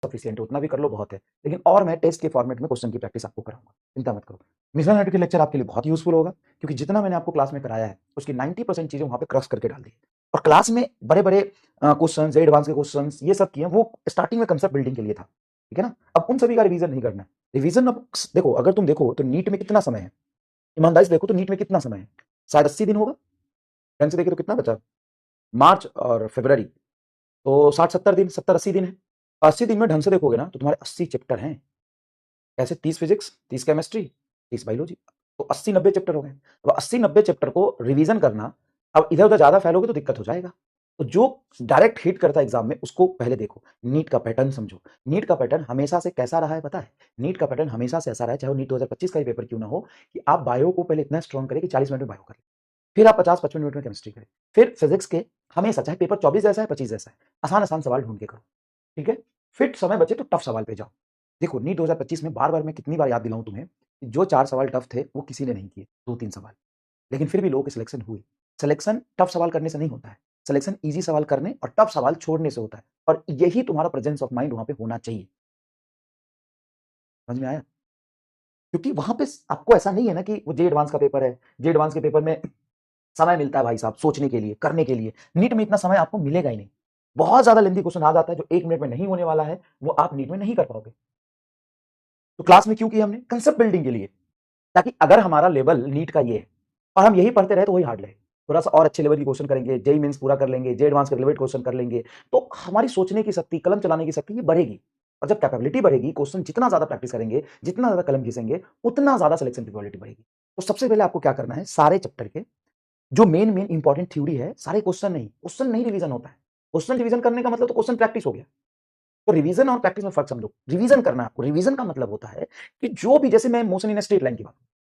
Sufficient है, उतना भी कर लो बहुत है। लेकिन और मैं टेस्ट के फॉर्मेट में क्वेश्चन की प्रैक्टिस आपको कराऊंगा, चिंता मत करो। मिशन एनालिटिकल लेक्चर आपके लिए बहुत यूजफुल होगा, क्योंकि जितना मैंने आपको क्लास में कराया है उसकी 90% चीजें वहां पे क्रक्स करके डाल दी है। और क्लास में बड़े बड़े क्वेश्चन, एडवांस के क्वेश्चन ये सब किए, वो स्टार्टिंग में कंसेप्ट बिल्डिंग के लिए था, ठीक है ना। अब उन सभी का रिवीजन नहीं करना है। रिवीजन अब देखो, अगर तुम देखो तो नीट में कितना समय है, ईमानदारी से देखो तो नीट में कितना समय है, शायद 80 दिन होगा। ढंग से देखे तो कितना बचा, मार्च और फरवरी, तो 60-70 दिन, 70-80 दिन है। 80 दिन में ढंग से देखोगे ना तो तुम्हारे 80 चैप्टर हैं। ऐसे 30 फिजिक्स, 30 केमिस्ट्री, 30 बायोलॉजी, तो 80-90 चैप्टर हो गए। तो 80-90 चैप्टर को रिवीजन करना, अब इधर उधर ज्यादा फैलोगे तो दिक्कत हो जाएगा। तो जो डायरेक्ट हिट करता है एग्जाम में उसको पहले देखो, नीट का पैटर्न समझो। नीट का पैटर्न हमेशा से कैसा रहा है पता है? नीट का पैटर्न हमेशा से ऐसा रहा है, चाहे वो नीट 2025 का ही पेपर क्यों ना हो, कि आप बायो को पहले इतना स्ट्रॉन्ग करें कि 40 मिनट में बायो करें, फिर आप 50-55 मिनट में केमिस्ट्री करें, फिर फिजिक्स के हमेशा, चाहे पेपर 24 जैसा है 25 जैसा है, आसान आसान सवाल ढूंढ के करो, ठीक है। फिर समय बचे तो टफ सवाल पे जाओ। देखो नीट 2025 में बार बार मैं कितनी बार याद दिलाऊं तुम्हें, जो 4 सवाल टफ थे वो किसी ने नहीं किए, 2-3 सवाल, लेकिन फिर भी लोगों की सिलेक्शन हुई। सिलेक्शन टफ सवाल करने से नहीं होता है, सिलेक्शन इजी सवाल करने और टफ सवाल छोड़ने से होता है, और यही तुम्हारा प्रेजेंस ऑफ माइंड वहां पे होना चाहिए। समझ में आया? क्योंकि वहां पे आपको ऐसा नहीं है ना कि वो जे एडवांस का पेपर है, जे एडवांस के पेपर में समय मिलता है भाई साहब सोचने के लिए, करने के लिए। नीट में इतना समय आपको मिलेगा ही नहीं। बहुत ज्यादा लेंथी क्वेश्चन आ जाता है जो 1 मिनट में नहीं होने वाला है, वो आप नीट में नहीं कर पाओगे। तो क्लास में क्यों किया हमने? कंसेप्ट बिल्डिंग के लिए, ताकि अगर हमारा लेवल नीट का ये है और हम यही पढ़ते रहे तो वही हार्ड लगे, थोड़ा सा और अच्छे लेवल की क्वेश्चन करेंगे, जेई मेंस पूरा कर लेंगे, जे एडवांस के रिलेटेड क्वेश्चन कर लेंगे, तो हमारी सोचने की शक्ति, कलम चलाने की शक्ति ये बढ़ेगी। और जब कैपेबिलिटी बढ़ेगी, क्वेश्चन जितना ज्यादा प्रैक्टिस करेंगे, जितना ज्यादा कलम घिसेंगे, उतना ज्यादा सिलेक्शन की प्रोबेबिलिटी बढ़ेगी। तो सबसे पहले आपको क्या करना है, सारे चैप्टर के जो मेन मेन इंपॉर्टेंट थ्योरी है, सारे क्वेश्चन नहीं रिवीजन होता है। क्वेश्चन रिवीजन करने का मतलब तो क्वेश्चन प्रैक्टिस हो गया। तो रिवीजन और प्रैक्टिस में फर्क समझो। रिवीजन करना है आपको, रिवीजन का मतलब होता है कि जो भी, जैसे मैं मोशन इन स्ट्रेट लाइन की बात,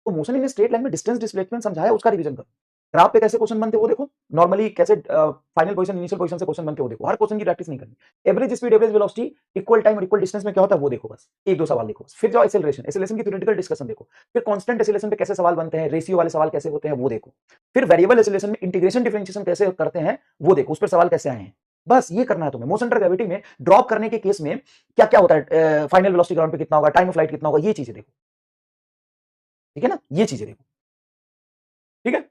तो मोशन इन स्ट्रेट लाइन में डिस्टेंस डिस्प्लेसमेंट समझाया, उसका रिवीजन करो। ग्राफ पे कैसे क्वेश्चन बनते हैं वो देखो, नॉर्मली कैसे फाइनल पोजीशन, इनिशियल पोजीशन से क्वेश्चन बनते हैं वो देखो। हर क्वेश्चन की प्रैक्टिस नहीं करनी। Average speed, average velocity, equal time और इक्वल डिस्टेंस में क्या होता है वो देखो, बस 1-2 सवाल देखो बस। फिर जाओ एक्सेलरेशन, एक्सेलरेशन की थ्योरेटिकल डिस्कशन देखो। फिर कांस्टेंट एक्सेलरेशन पे कैसे सवाल बनते हैं, रेशियो वाले सवाल कैसे होते हैं वो देखो। फिर वेरिएबल एक्सेलरेशन में इंटीग्रेशन डिफरेंशिएशन कैसे करते हैं वो देखो, उस पर सवाल कैसे आए हैं। बस ये करना है तुम्हें। मोशन अंडर ग्रेविटी में ड्रॉप करने के केस में क्या क्या होता है, फाइनल वेलोसिटी ग्राउंड पे कितना होगा, टाइम ऑफ फ्लाइट कितना होगा, ये चीजें देखो, ठीक है ना, ये चीजें देखो, ठीक है।